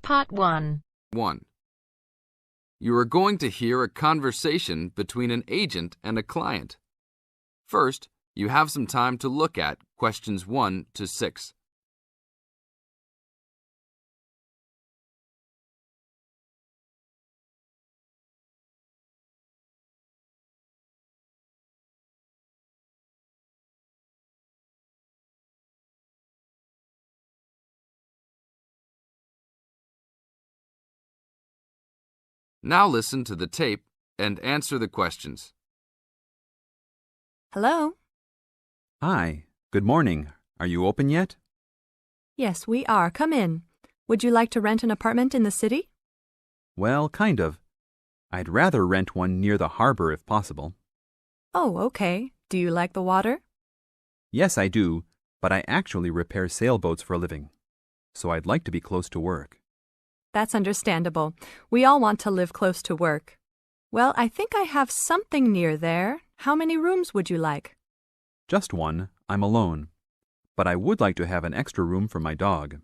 Part 1. 1. You are going to hear a conversation between an agent and a client. First, you have some time to look at questions 1 to 6. Now listen to the tape and answer the questions. Hello? Hi, good morning. Are you open yet? Yes, we are. Come in. Would you like to rent an apartment in the city? Well, kind of. I'd rather rent one near the harbor if possible. Oh, okay. Do you like the water? Yes, I do, but I actually repair sailboats for a living, so I'd like to be close to work. That's understandable. We all want to live close to work. Well, I think I have something near there. How many rooms would you like? Just one. I'm alone. But I would like to have an extra room for my dog.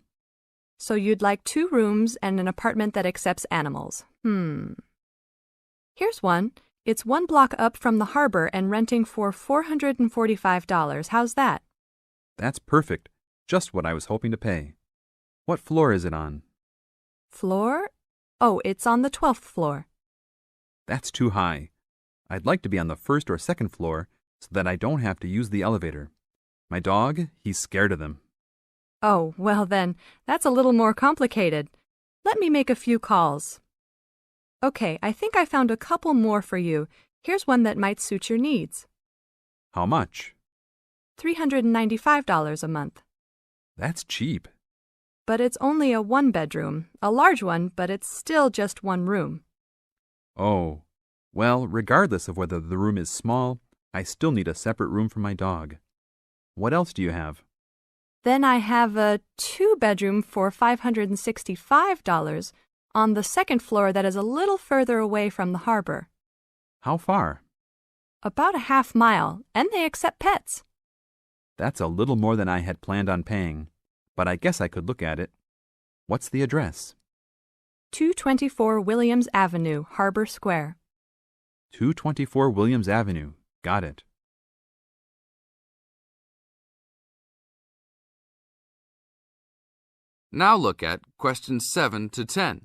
So you'd like 2 rooms and an apartment that accepts animals. Here's one. It's 1 block up from the harbor and renting for $445. How's that? That's perfect. Just what I was hoping to pay. What floor is it on? Floor? Oh, it's on the 12th floor. That's too high. I'd like to be on the 1st or 2nd floor so that I don't have to use the elevator. My dog, he's scared of them. Oh, well then, that's a little more complicated. Let me make a few calls. Okay, I think I found a couple more for you. Here's one that might suit your needs. How much? $395 a month. That's cheap. But it's only a 1-bedroom, a large one, but it's still just 1 room. Oh, well, regardless of whether the room is small, I still need a separate room for my dog. What else do you have? Then I have a 2-bedroom for $565 on the 2nd floor that is a little further away from the harbor. How far? About a half mile, and they accept pets. That's a little more than I had planned on paying, but I guess I could look at it. What's the address? 224 Williams Avenue, Harbor Square. 224 Williams Avenue. Got it. Now look at questions 7 to 10.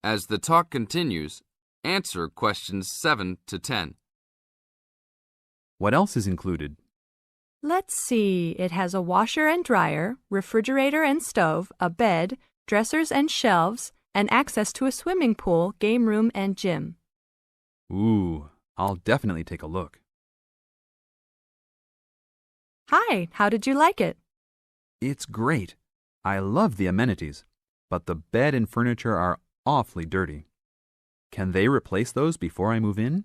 As the talk continues, answer questions 7 to 10. What else is included? Let's see, it has a washer and dryer, refrigerator and stove, a bed, dressers and shelves, and access to a swimming pool, game room, and gym. Ooh, I'll definitely take a look. Hi, how did you like it? It's great. I love the amenities, but the bed and furniture are awfully dirty. Can they replace those before I move in?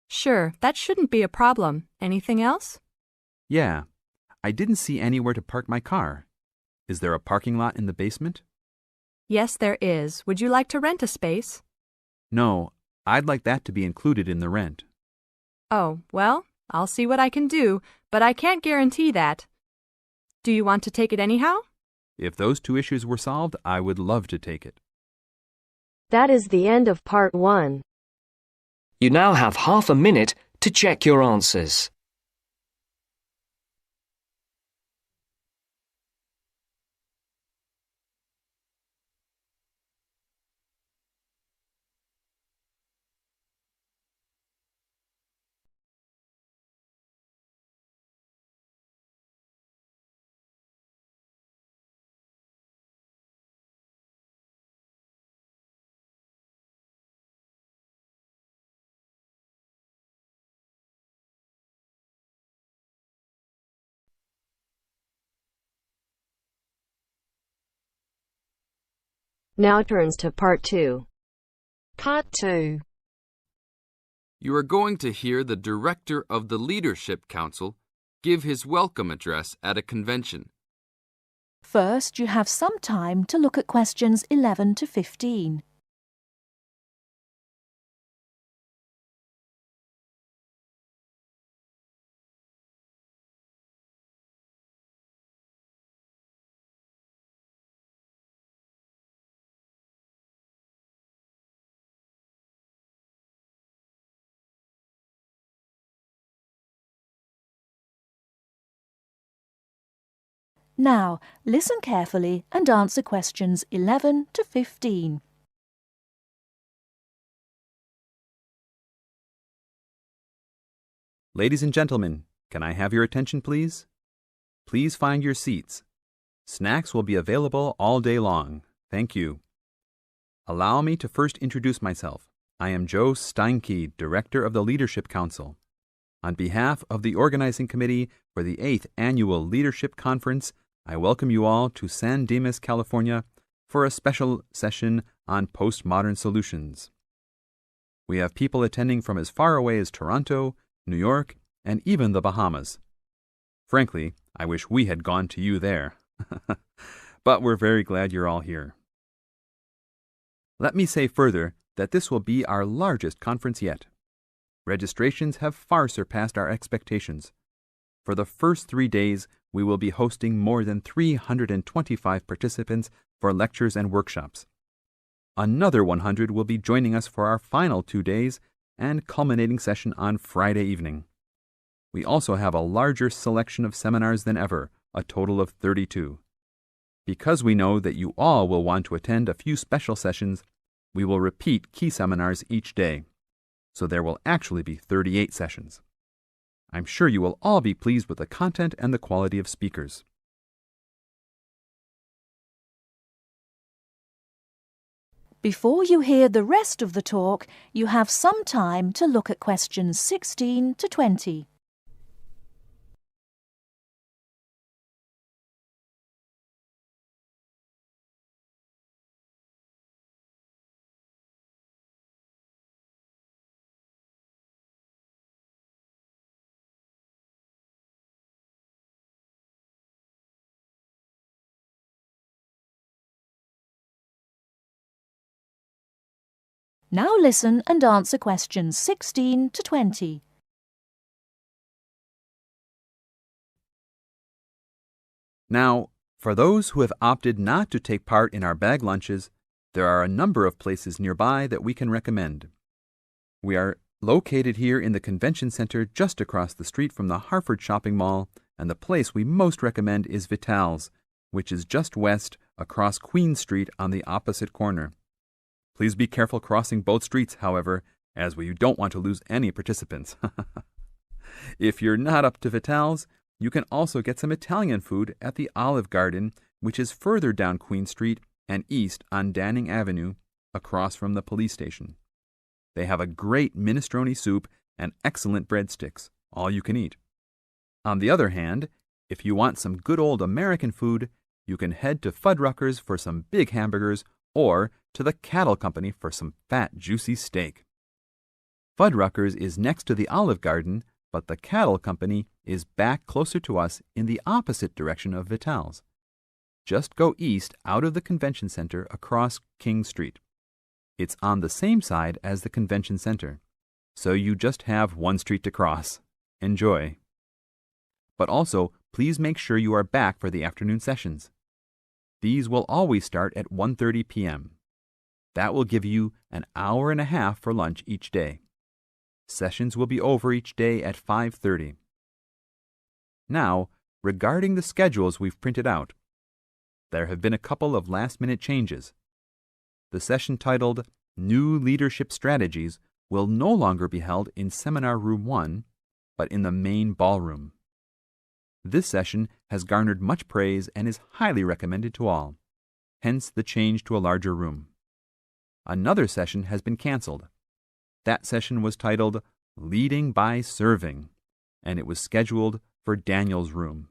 Sure, that shouldn't be a problem. Anything else? Yeah. I didn't see anywhere to park my car. Is there a parking lot in the basement? Yes, there is. Would you like to rent a space? No, I'd like that to be included in the rent. Oh, well, I'll see what I can do, but I can't guarantee that. Do you want to take it anyhow? If those 2 issues were solved, I would love to take it. That is the end of Part 1. You now have half a minute to check your answers. Now turns to Part 2. Part 2. You are going to hear the Director of the Leadership Council give his welcome address at a convention. First, you have some time to look at questions 11 to 15. Now, listen carefully and answer questions 11 to 15. Ladies and gentlemen, can I have your attention, please? Please find your seats. Snacks will be available all day long. Thank you. Allow me to first introduce myself. I am Joe Steinke, Director of the Leadership Council. On behalf of the Organizing Committee for the 8th Annual Leadership Conference, I welcome you all to San Dimas, California, for a special session on postmodern solutions. We have people attending from as far away as Toronto, New York, and even the Bahamas. Frankly, I wish we had gone to you there. But we're very glad you're all here. Let me say further that this will be our largest conference yet. Registrations have far surpassed our expectations. For the first 3 days, we will be hosting more than 325 participants for lectures and workshops. Another 100 will be joining us for our final 2 days and culminating session on Friday evening. We also have a larger selection of seminars than ever, a total of 32. Because we know that you all will want to attend a few special sessions, we will repeat key seminars each day. So there will actually be 38 sessions. I'm sure you will all be pleased with the content and the quality of speakers. Before you hear the rest of the talk, you have some time to look at questions 16 to 20. Now listen and answer questions 16 to 20. Now, for those who have opted not to take part in our bag lunches, there are a number of places nearby that we can recommend. We are located here in the Convention Center just across the street from the Harford Shopping Mall, and the place we most recommend is Vital's, which is just west across Queen Street on the opposite corner. Please be careful crossing both streets, however, as we don't want to lose any participants. If you're not up to Vital's, you can also get some Italian food at the Olive Garden, which is further down Queen Street and east on Danning Avenue, across from the police station. They have a great minestrone soup and excellent breadsticks, all you can eat. On the other hand, if you want some good old American food, you can head to Fuddruckers for some big hamburgers or to the Cattle Company for some fat, juicy steak. Fuddruckers is next to the Olive Garden, but the Cattle Company is back closer to us in the opposite direction of Vital's. Just go east out of the Convention Center across King Street. It's on the same side as the Convention Center, so you just have one street to cross. Enjoy. But also, please make sure you are back for the afternoon sessions. These will always start at 1:30 p.m. That will give you an hour and a half for lunch each day. Sessions will be over each day at 5:30. Now, regarding the schedules we've printed out, there have been a couple of last-minute changes. The session titled New Leadership Strategies will no longer be held in Seminar Room 1, but in the main ballroom. This session has garnered much praise and is highly recommended to all, hence the change to a larger room. Another session has been canceled. That session was titled Leading by Serving, and it was scheduled for Daniel's room.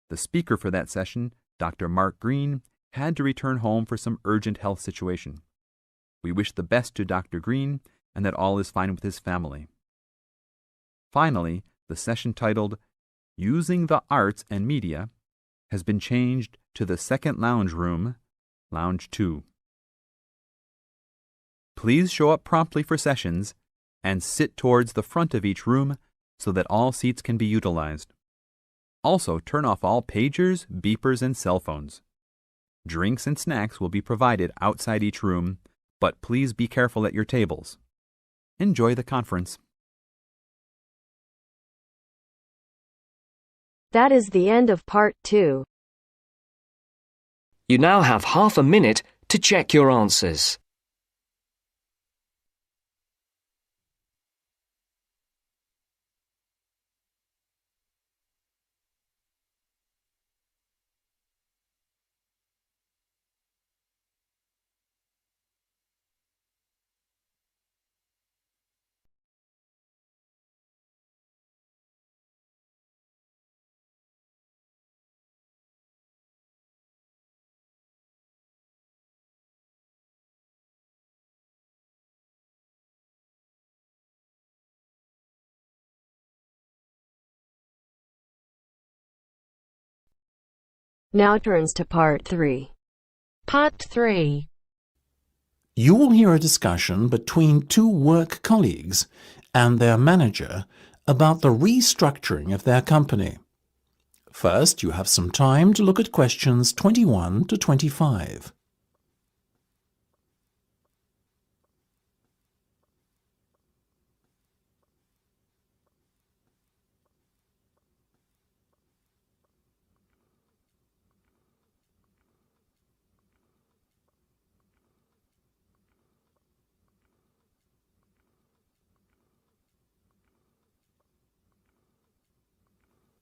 The speaker for that session, Dr. Mark Green, had to return home for some urgent health situation. We wish the best to Dr. Green and that all is fine with his family. Finally, the session titled Using the Arts and Media has been changed to the second lounge room, Lounge 2. Please show up promptly for sessions and sit towards the front of each room so that all seats can be utilized. Also, turn off all pagers, beepers, and cell phones. Drinks and snacks will be provided outside each room, but please be careful at your tables. Enjoy the conference. That is the end of part 2. You now have half a minute to check your answers. Now turns to part 3. Part 3. You will hear a discussion between two work colleagues and their manager about the restructuring of their company. First, you have some time to look at questions 21 to 25.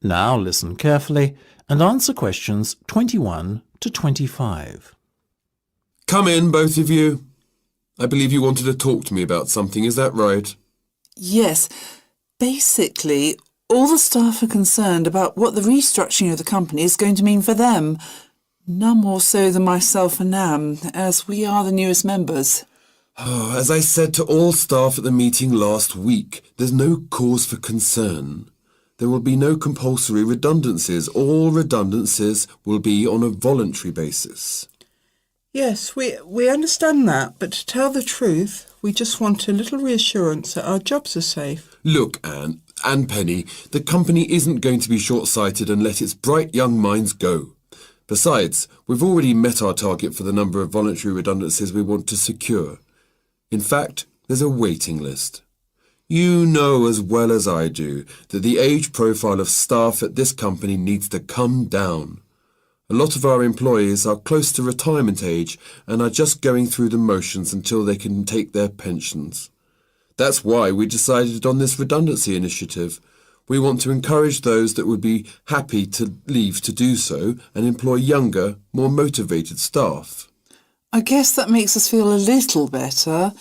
Now listen carefully and answer questions 21 to 25. Come in, both of you. I believe you wanted to talk to me about something, is that right? Yes. Basically, all the staff are concerned about what the restructuring of the company is going to mean for them. None more so than myself and Nam, as we are the newest members. As I said to all staff at the meeting last week, there's no cause for concern. There will be no compulsory redundancies. All redundancies will be on a voluntary basis. Yes, we understand that, but to tell the truth, we just want a little reassurance that our jobs are safe. Look, Anne and Penny, the company isn't going to be short-sighted and let its bright young minds go. Besides, we've already met our target for the number of voluntary redundancies we want to secure. In fact, there's a waiting list. You know as well as I do that the age profile of staff at this company needs to come down. A lot of our employees are close to retirement age and are just going through the motions until they can take their pensions. That's why we decided on this redundancy initiative. We want to encourage those that would be happy to leave to do so and employ younger, more motivated staff. I guess that makes us feel a little better.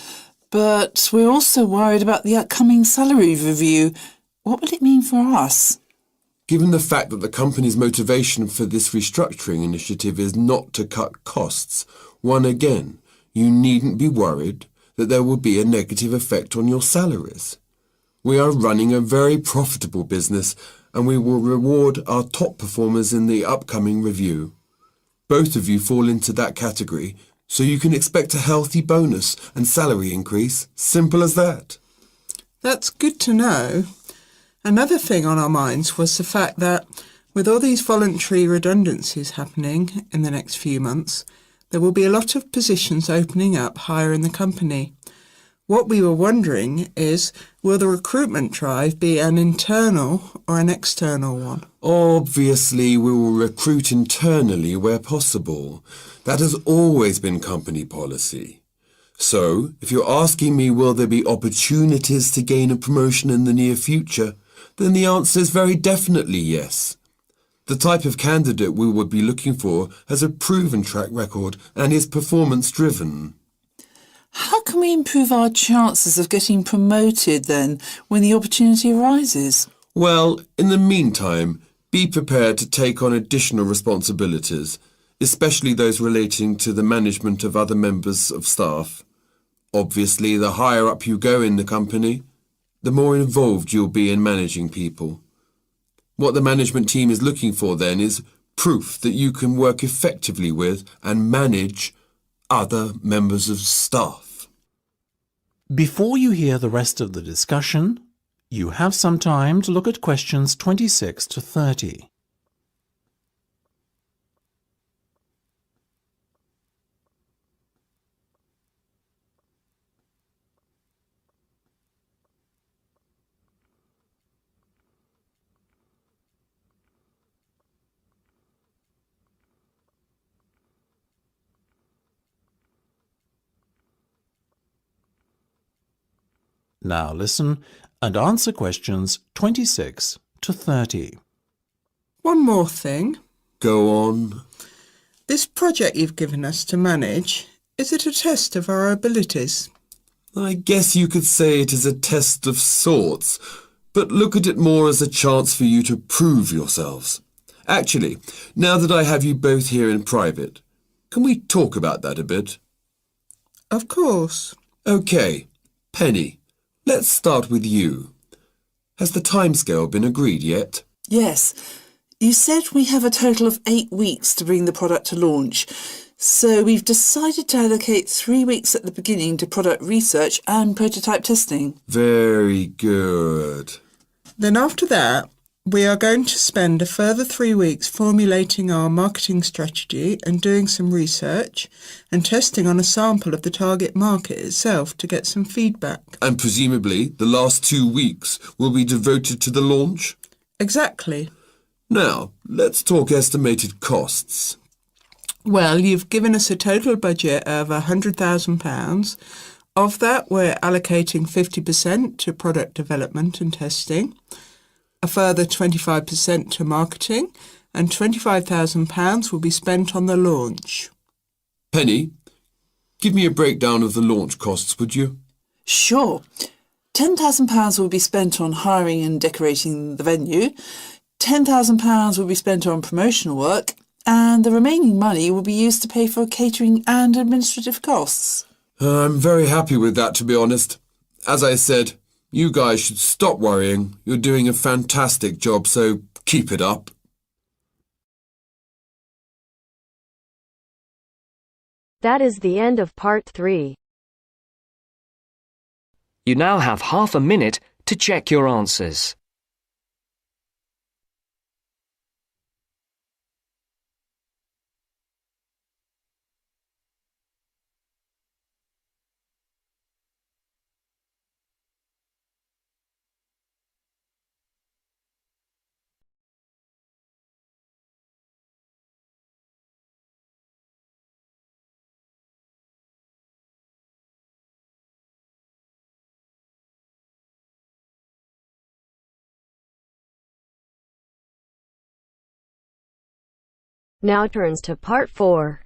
But we're also worried about the upcoming salary review. What will it mean for us? Given the fact that the company's motivation for this restructuring initiative is not to cut costs, again, you needn't be worried that there will be a negative effect on your salaries. We are running a very profitable business and we will reward our top performers in the upcoming review. Both of you fall into that category, so you can expect a healthy bonus and salary increase. Simple as that. That's good to know. Another thing on our minds was the fact that with all these voluntary redundancies happening in the next few months, there will be a lot of positions opening up higher in the company. What we were wondering is, will the recruitment drive be an internal or an external one? Obviously, we will recruit internally where possible. That has always been company policy. So, if you're asking me will there be opportunities to gain a promotion in the near future, then the answer is very definitely yes. The type of candidate we would be looking for has a proven track record and is performance-driven. How can we improve our chances of getting promoted then when the opportunity arises? Well, in the meantime, be prepared to take on additional responsibilities. especially those relating to the management of other members of staff. Obviously, the higher up you go in the company, the more involved you'll be in managing people. What the management team is looking for then is proof that you can work effectively with and manage other members of staff. Before you hear the rest of the discussion, you have some time to look at questions 26 to 30. Now listen and answer questions 26 to 30. One more thing. Go on. This project you've given us to manage, is it a test of our abilities? I guess you could say it is a test of sorts, but look at it more as a chance for you to prove yourselves. Actually, now that I have you both here in private, can we talk about that a bit? Of course. OK, Penny, let's start with you. Has the timescale been agreed yet? Yes. You said we have a total of 8 weeks to bring the product to launch. So we've decided to allocate 3 weeks at the beginning to product research and prototype testing. Very good. Then after that, we are going to spend a further 3 weeks formulating our marketing strategy and doing some research and testing on a sample of the target market itself to get some feedback. And presumably the last 2 weeks will be devoted to the launch? Exactly. Now, let's talk estimated costs. Well, you've given us a total budget of £100,000. Of that, we're allocating 50% to product development and testing, a further 25% to marketing, and £25,000 will be spent on the launch. Penny, give me a breakdown of the launch costs, would you? Sure. £10,000 will be spent on hiring and decorating the venue, £10,000 will be spent on promotional work, and the remaining money will be used to pay for catering and administrative costs. I'm very happy with that, to be honest. As I said, you guys should stop worrying. You're doing a fantastic job, so keep it up. That is the end of part 3. You now have half a minute to check your answers. Now turns to part 4.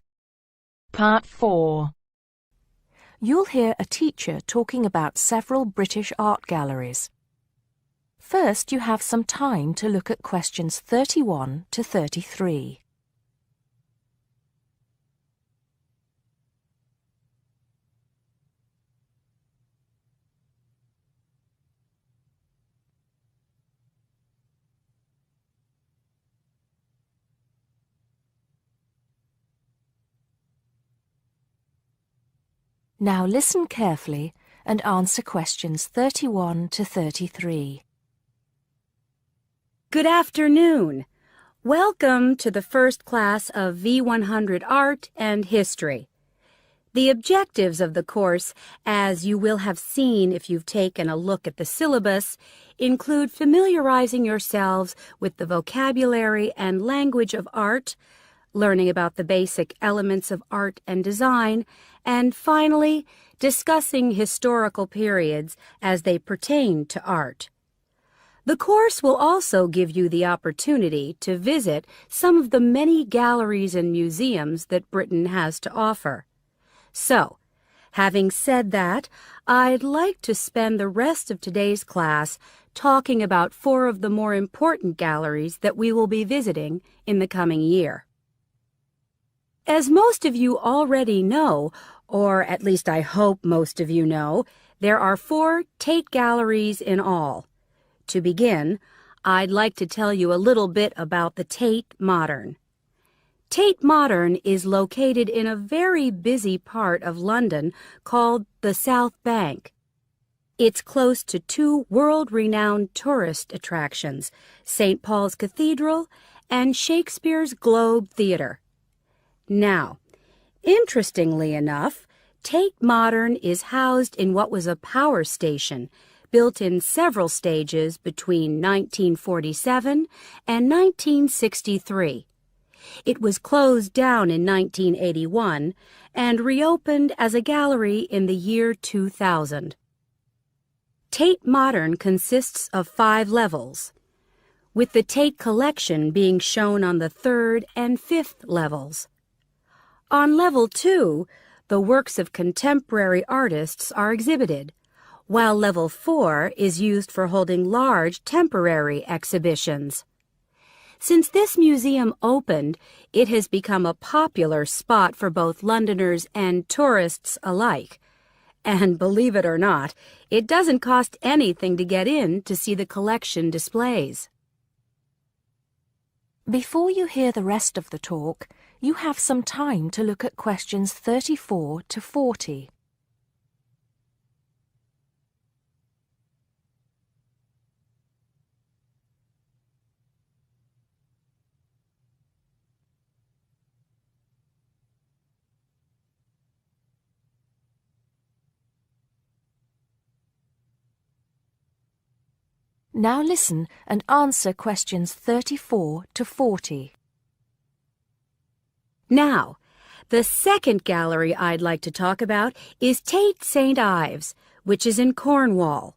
Part 4. You'll hear a teacher talking about several British art galleries. First, you have some time to look at questions 31 to 33. Now listen carefully and answer questions 31 to 33. Good afternoon. Welcome to the first class of V100 Art and History. The objectives of the course, as you will have seen if you've taken a look at the syllabus, include familiarizing yourselves with the vocabulary and language of art, learning about the basic elements of art and design, and finally, discussing historical periods as they pertain to art. The course will also give you the opportunity to visit some of the many galleries and museums that Britain has to offer. So, having said that, I'd like to spend the rest of today's class talking about 4 of the more important galleries that we will be visiting in the coming year. As most of you already know, or at least I hope most of you know, there are 4 Tate galleries in all. To begin, I'd like to tell you a little bit about the Tate Modern. Tate Modern is located in a very busy part of London called the South Bank. It's close to 2 world-renowned tourist attractions, St. Paul's Cathedral and Shakespeare's Globe Theatre. Now, interestingly enough, Tate Modern is housed in what was a power station built in several stages between 1947 and 1963. It was closed down in 1981 and reopened as a gallery in the year 2000. Tate Modern consists of 5 levels, with the Tate collection being shown on the 3rd and 5th levels. On level 2, the works of contemporary artists are exhibited, while level 4 is used for holding large temporary exhibitions. Since this museum opened, it has become a popular spot for both Londoners and tourists alike. And believe it or not, it doesn't cost anything to get in to see the collection displays. Before you hear the rest of the talk, you have some time to look at questions 34 to 40. Now listen and answer questions 34 to 40. Now, the second gallery I'd like to talk about is Tate St. Ives, which is in Cornwall.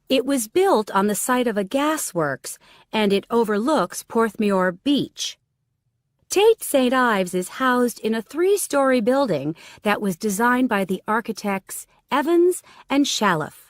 It was built on the site of a gasworks, and it overlooks Porthmeor Beach. Tate St. Ives is housed in a 3-story building that was designed by the architects Evans and Shalliff.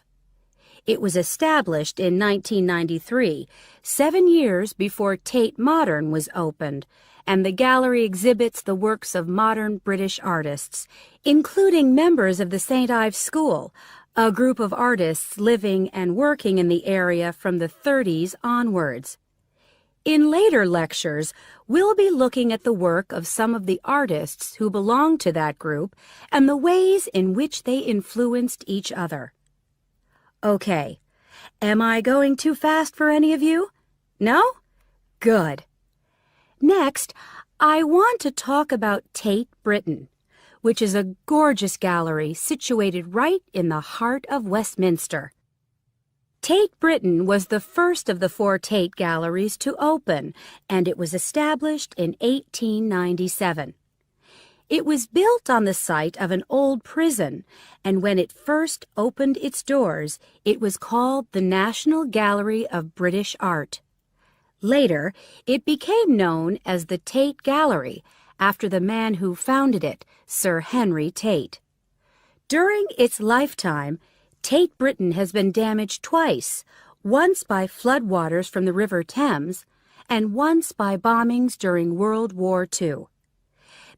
It was established in 1993, 7 years before Tate Modern was opened, and the gallery exhibits the works of modern British artists, including members of the St. Ives School, a group of artists living and working in the area from the 30s onwards. In later lectures, we'll be looking at the work of some of the artists who belong to that group and the ways in which they influenced each other. Okay, am I going too fast for any of you? No? Good. Next, I want to talk about Tate Britain, which is a gorgeous gallery situated right in the heart of Westminster. Tate Britain was the first of the 4 Tate galleries to open, and it was established in 1897. It was built on the site of an old prison, and when it first opened its doors, it was called the National Gallery of British Art. Later, it became known as the Tate Gallery, after the man who founded it, Sir Henry Tate. During its lifetime, Tate Britain has been damaged twice, once by floodwaters from the River Thames, and once by bombings during World War II.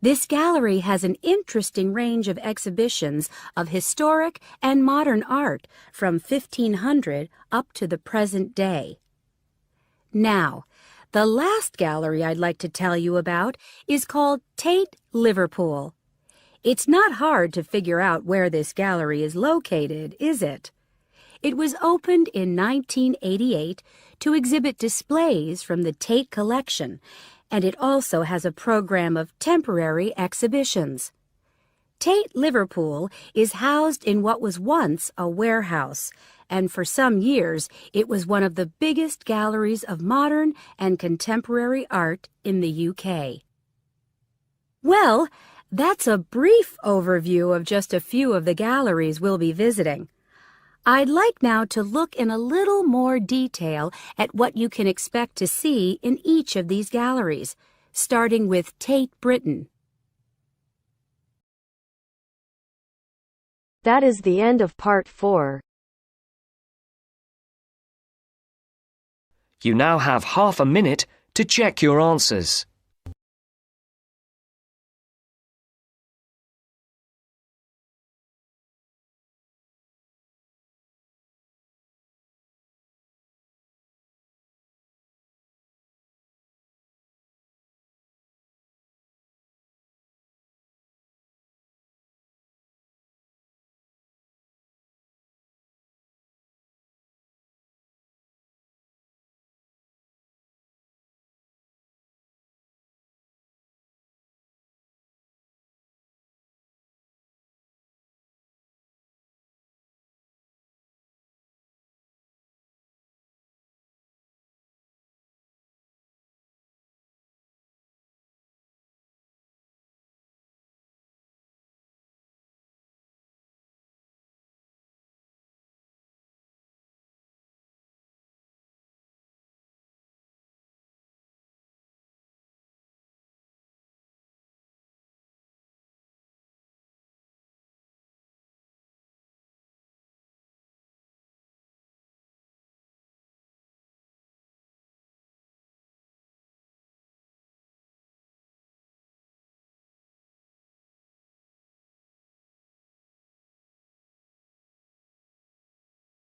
This gallery has an interesting range of exhibitions of historic and modern art from 1500 up to the present day. Now, the last gallery I'd like to tell you about is called Tate Liverpool. It's not hard to figure out where this gallery is located, is it? It was opened in 1988 to exhibit displays from the Tate collection, and it also has a program of temporary exhibitions. Tate Liverpool is housed in what was once a warehouse, and for some years it was one of the biggest galleries of modern and contemporary art in the UK. Well, that's a brief overview of just a few of the galleries we'll be visiting. I'd like now to look in a little more detail at what you can expect to see in each of these galleries, starting with Tate Britain. That is the end of part 4. You now have half a minute to check your answers.